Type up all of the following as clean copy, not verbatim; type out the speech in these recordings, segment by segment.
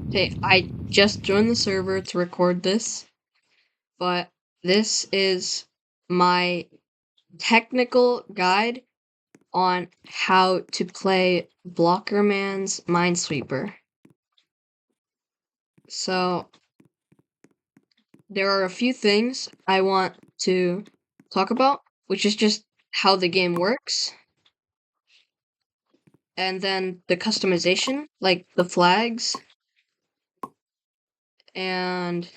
Okay, I just joined the server to record this, but this is my technical guide on how to play bLockerman's minesweeper. So, there are a few things I want to talk about, which is just how the game works, and then the customization, like the flags, and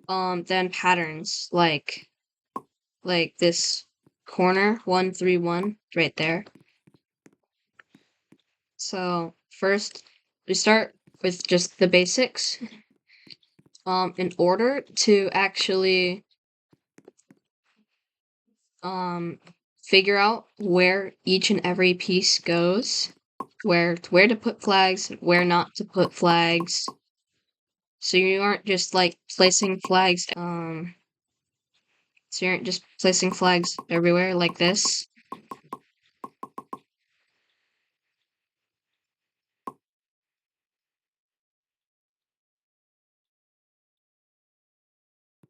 then patterns, like this corner 131 right there. So first we start with just the basics. In order to actually figure out where each and every piece goes, where to put flags, where not to put flags, so you aren't just like placing flags so you aren't just placing flags everywhere like this.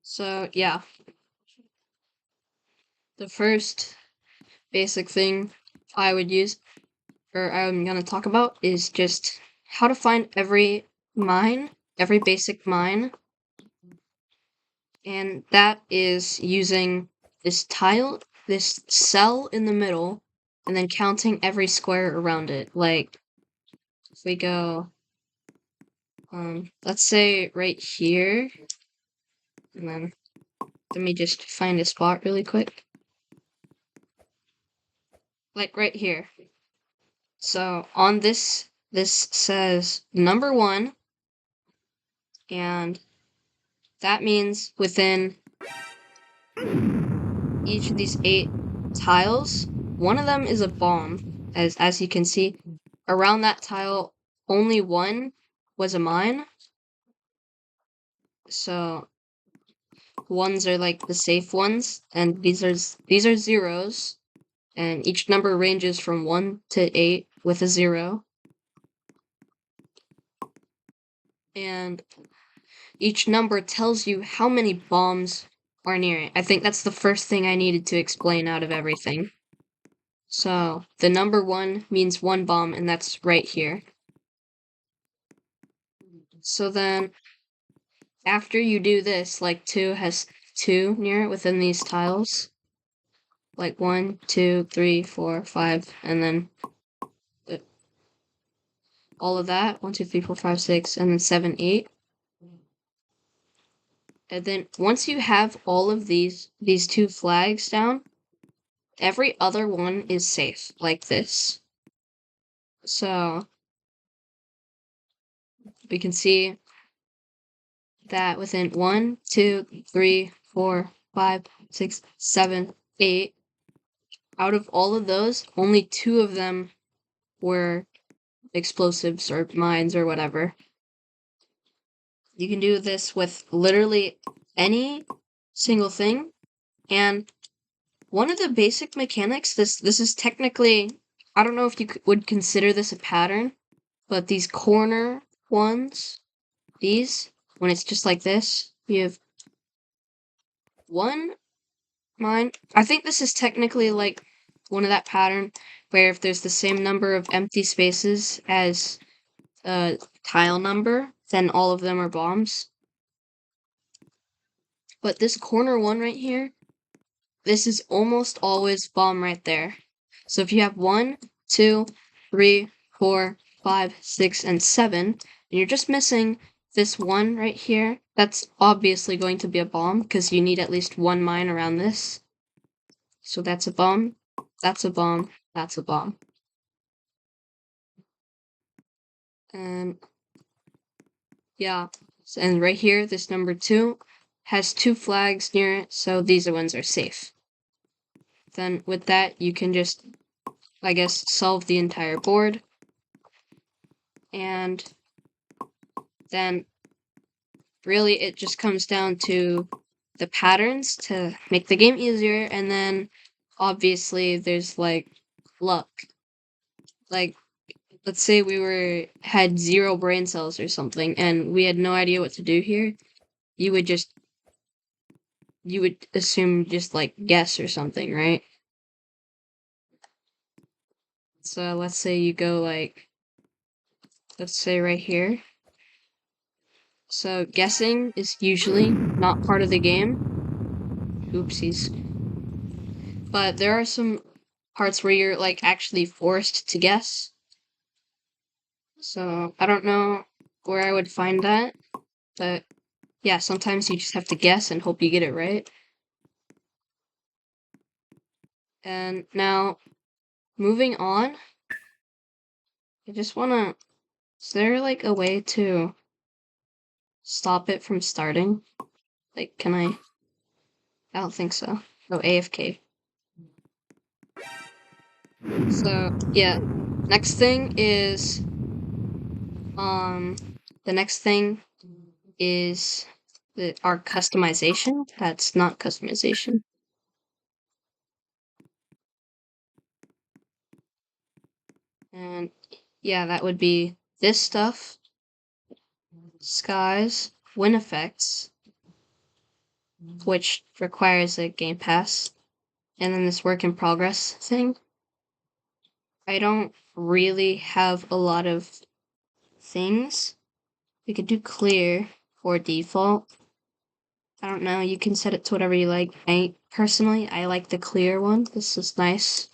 So yeah, the first basic thing I would use, or I'm gonna talk about, is just how to find every basic mine, and that is using this cell in the middle, and then counting every square around it. Like, if we go, let's say right here, and then let me just find a spot really quick. Like right here. So on this says number 1, and that means within each of these 8 tiles, one of them is a bomb. As you can see, around that tile, only one was a mine. So ones are like the safe ones, and these are zeros, and each number ranges from 1 to 8 with a 0. And each number tells you how many bombs are near it. I think that's the first thing I needed to explain out of everything. So, the number 1 means 1 bomb, and that's right here. So then, after you do this, like 2 has 2 near it within these tiles. Like 1, 2, 3, 4, 5, and then all of that. 1, 2, 3, 4, 5, 6, and then 7, 8. And then once you have all of these 2 flags down, every other one is safe, like this. So we can see that within 1, 2, 3, 4, 5, 6, 7, 8, out of all of those, only 2 of them were explosives or mines or whatever. You can do this with literally any single thing, and one of the basic mechanics, this is technically, I don't know if you would consider this a pattern, but these corner ones, when it's just like this, you have 1 mine. I think this is technically like one of that pattern where if there's the same number of empty spaces as a tile number, then all of them are bombs. But this corner one right here, this is almost always bomb right there. So if you have 1, 2, 3, 4, 5, 6, and 7, and you're just missing this one right here, that's obviously going to be a bomb, because you need at least 1 mine around this. So that's a bomb, that's a bomb, that's a bomb. And yeah, and right here, this number 2 has 2 flags near it, so these ones are safe. Then with that, you can just, I guess, solve the entire board. And then really it just comes down to the patterns to make the game easier, and then obviously there's like luck. Like let's say we had 0 brain cells or something, and we had no idea what to do here, you would assume just like guess or something, right? So let's say you go like, let's say right here. So guessing is usually not part of the game. Oopsies. But there are some parts where you're like actually forced to guess. So I don't know where I would find that, but yeah, sometimes you just have to guess and hope you get it right. And now, moving on, I just wanna, is there like a way to stop it from starting? Like, can I don't think so. Oh, AFK. So, yeah. Next thing is, um, the next thing is our customization. That's not customization. And yeah, that would be this stuff, skies, wind effects, which requires a game pass, and then this work in progress thing. I don't really have a lot of things. We could do clear for default. I don't know, you can set it to whatever you like. Personally, I like the clear one. This is nice.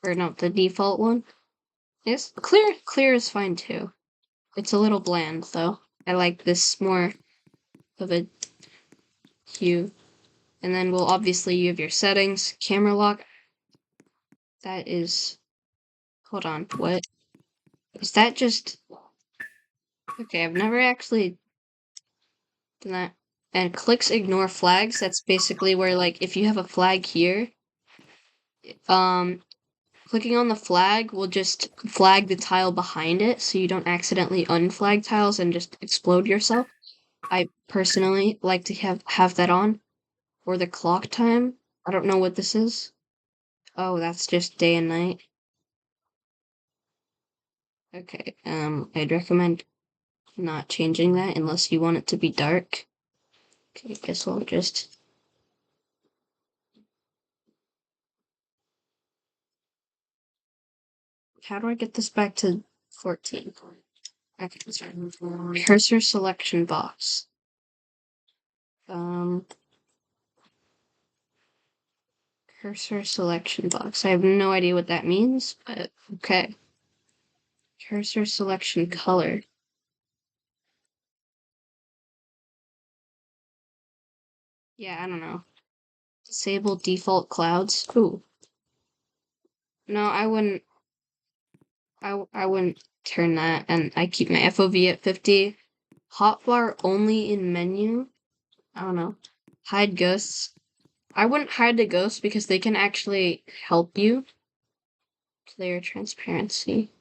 Or no, the default one. Yes, clear is fine too. It's a little bland though. I like this more of a hue. And then we'll obviously you have your settings, camera lock. That is, hold on, what? Is that just, okay, I've never actually done that. And clicks ignore flags, that's basically where like, if you have a flag here, um, clicking on the flag will just flag the tile behind it, so you don't accidentally unflag tiles and just explode yourself. I personally like to have that on. Or the clock time. I don't know what this is. Oh, that's just day and night. Okay, I'd recommend not changing that unless you want it to be dark. Okay, guess we'll just... How do I get this back to 14? Okay, sorry. Cursor selection box. Cursor selection box. I have no idea what that means, but okay. Cursor selection color. Yeah, I don't know. Disable default clouds. Ooh. No, I wouldn't turn that, and I keep my FOV at 50. Hotbar only in menu. I don't know. Hide ghosts. I wouldn't hide the ghosts because they can actually help you. Player transparency.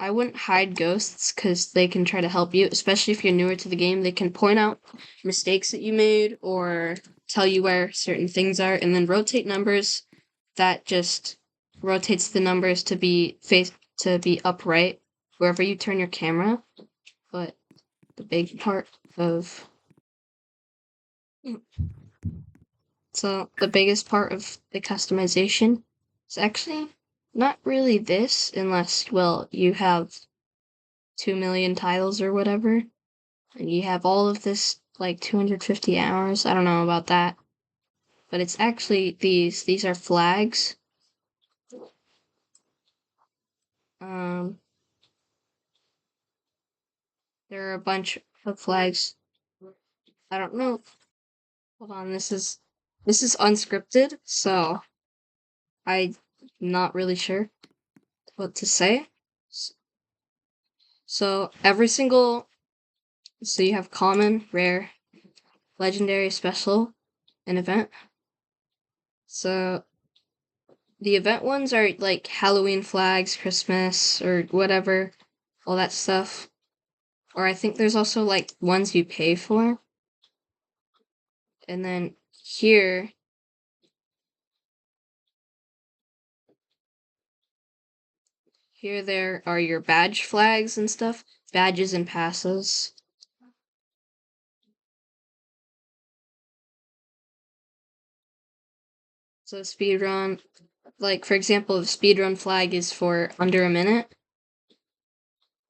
I wouldn't hide ghosts because they can try to help you, especially if you're newer to the game. They can point out mistakes that you made or tell you where certain things are, and then rotate numbers. That just rotates the numbers to be upright wherever you turn your camera. But the big part of so the biggest part of the customization is actually not really this, unless, well, you have 2 million tiles or whatever, and you have all of this, like 250 hours. I don't know about that. But it's actually these. These are flags. Um, there are a bunch of flags. I don't know. Hold on, this is unscripted, so I'm not really sure what to say. So so you have common, rare, legendary, special, and event. So the event ones are like Halloween flags, Christmas, or whatever, all that stuff. Or I think there's also like ones you pay for. And then here, Here there are your badge flags and stuff, badges and passes. So speedrun, like for example, the speedrun flag is for under a minute,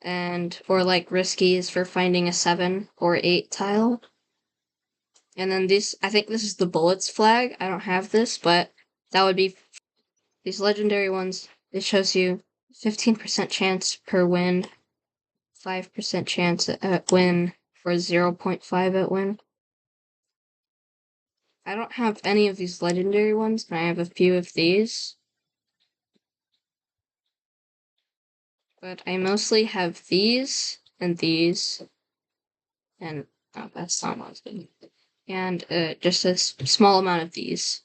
and or like risky is for finding a 7 or 8 tile. And then this, I think this is the bullets flag. I don't have this, but that would be these legendary ones. It shows you 15% chance per win, 5% chance at win, or 0.5 at win. I don't have any of these legendary ones, but I have a few of these. But I mostly have these, and these, and oh, that's not what and just a small amount of these.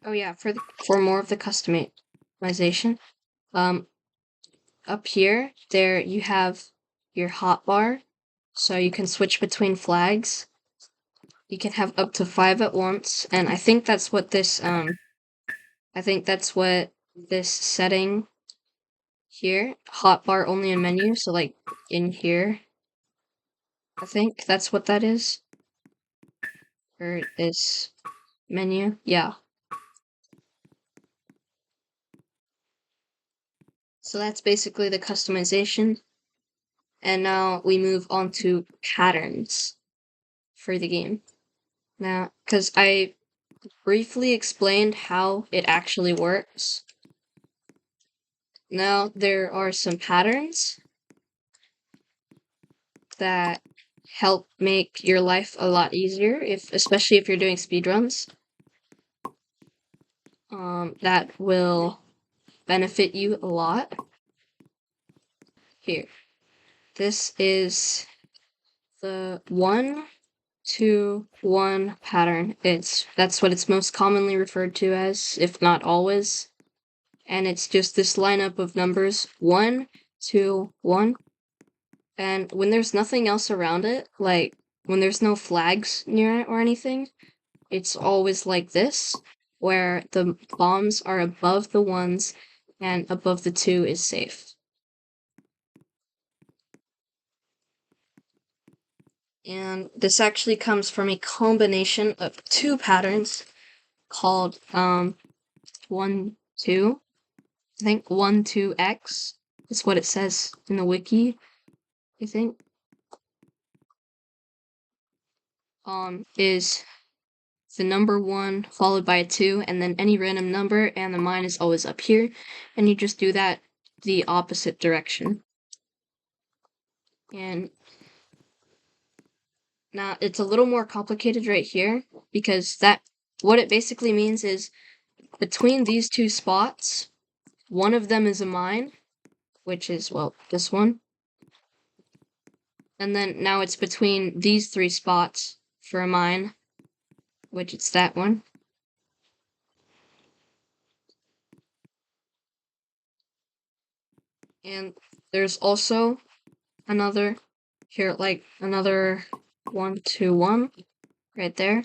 Oh yeah, for more of the customization, up here, there you have your hotbar, so you can switch between flags. You can have up to 5 at once, and I think that's what this setting here, hotbar only in menu, so like in here, I think that's what that is. Or this menu, yeah. So that's basically the customization. And now we move on to patterns for the game. Now, because I briefly explained how it actually works, now there are some patterns that help make your life a lot easier, especially if you're doing speedruns. That will benefit you a lot. Here, this is the 1-2-1 pattern. That's what it's most commonly referred to as, if not always. And it's just this lineup of numbers 1, 2, 1. And when there's nothing else around it, like when there's no flags near it or anything, it's always like this, where the bombs are above the 1s and above the 2 is safe. And this actually comes from a combination of 2 patterns called 1, 2. I think 1, 2x is what it says in the wiki, I think. Is the number 1 followed by a 2, and then any random number, and the mine is always up here, and you just do that the opposite direction. And now it's a little more complicated right here, because what it basically means is between these 2 spots, one of them is a mine, which is, well, this one. And then now it's between these 3 spots for a mine, which it's that one. And there's also another here, like another 1, 2, 1 right there.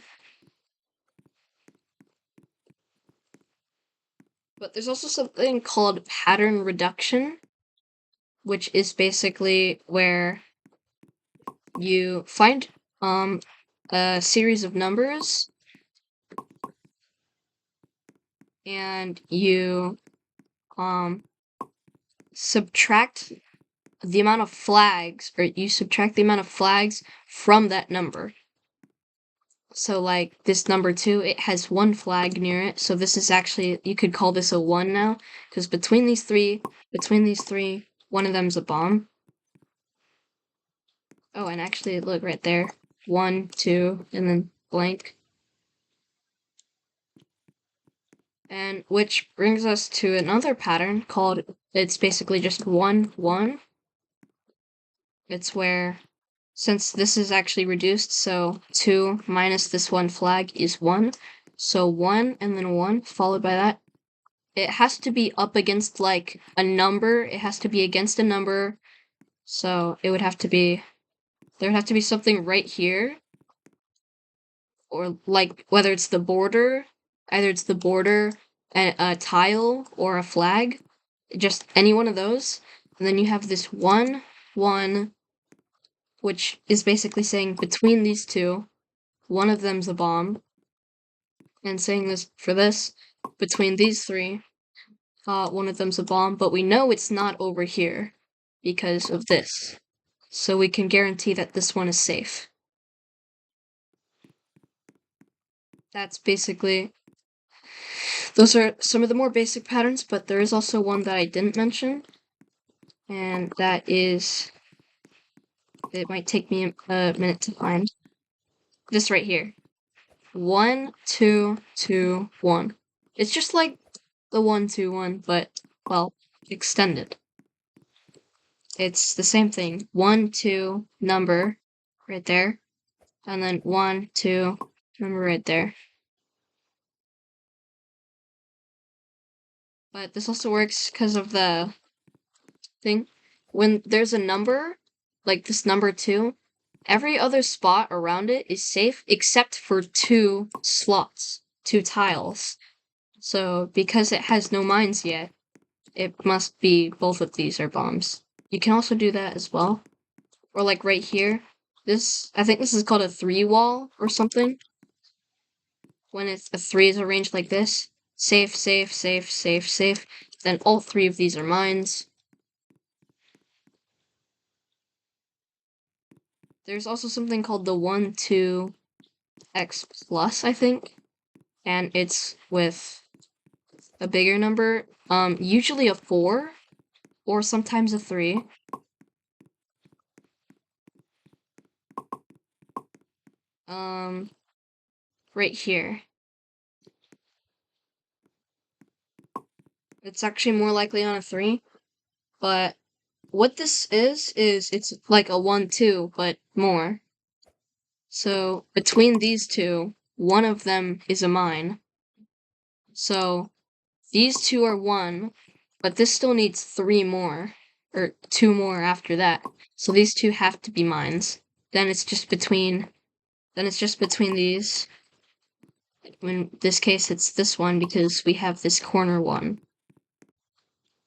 But there's also something called pattern reduction, which is basically where you find a series of numbers and you subtract the amount of flags, or you subtract the amount of flags from that number. So like this number 2, it has 1 flag near it, so this is actually, you could call this a 1 now, because between these three, one of them's a bomb. Oh, and actually, look right there. 1, 2, and then blank. And which brings us to another pattern called, it's basically just 1, 1. It's where, since this is actually reduced, so 2 minus this 1 flag is 1. So 1 and then 1 followed by that. It has to be up against like a number. It has to be against a number. So it would have to be, there would have to be something right here. or like whether it's the border, either it's the border, a tile, or a flag, just any one of those. And then you have this 1, 1, which is basically saying between these two, one of them's a bomb. And saying this for this, between these three, one of them's a bomb, but we know it's not over here because of this. So we can guarantee that this one is safe. That's basically, those are some of the more basic patterns, but there is also one that I didn't mention, and that is, it might take me a minute to find, this right here. 1, 2, 2, 1. It's just like the 1, 2, 1, but, well, extended. It's the same thing. 1, 2, number right there, and then 1, 2, number right there. But this also works because of the thing. When there's a number, like this number 2, every other spot around it is safe except for 2 slots, 2 tiles. So because it has no mines yet, it must be both of these are bombs. You can also do that as well. Or like right here. This, I think this is called a 3 wall or something. When it's a 3 is arranged like this. Safe, safe, safe, safe, safe. Then all 3 of these are mines. There's also something called the 1, 2, x plus, I think. And it's with a bigger number. Usually a 4. Or sometimes a 3. Right here. It's actually more likely on a 3. But what this is it's like a 1, 2, but more. So between these two, one of them is a mine. So these two are 1, but this still needs 3 more, or 2 more after that. So these two have to be mines. Then it's just between these. In this case, it's this one because we have this corner one.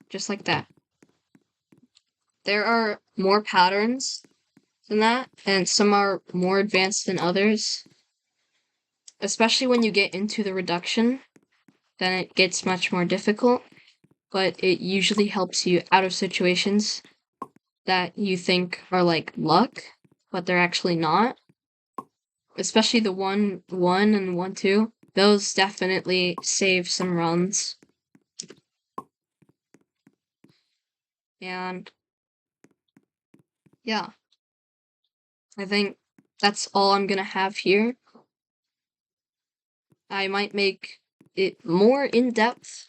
Just like that. There are more patterns than that, and some are more advanced than others. Especially when you get into the reduction, then it gets much more difficult, but it usually helps you out of situations that you think are like luck, but they're actually not. Especially the 1, 1 and 1, 2. Those definitely save some runs. And yeah, I think that's all I'm gonna have here. I might make it more in-depth,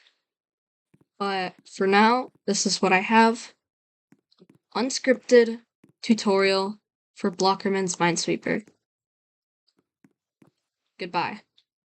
but for now, this is what I have. Unscripted tutorial for bLockerman's Minesweeper. Goodbye.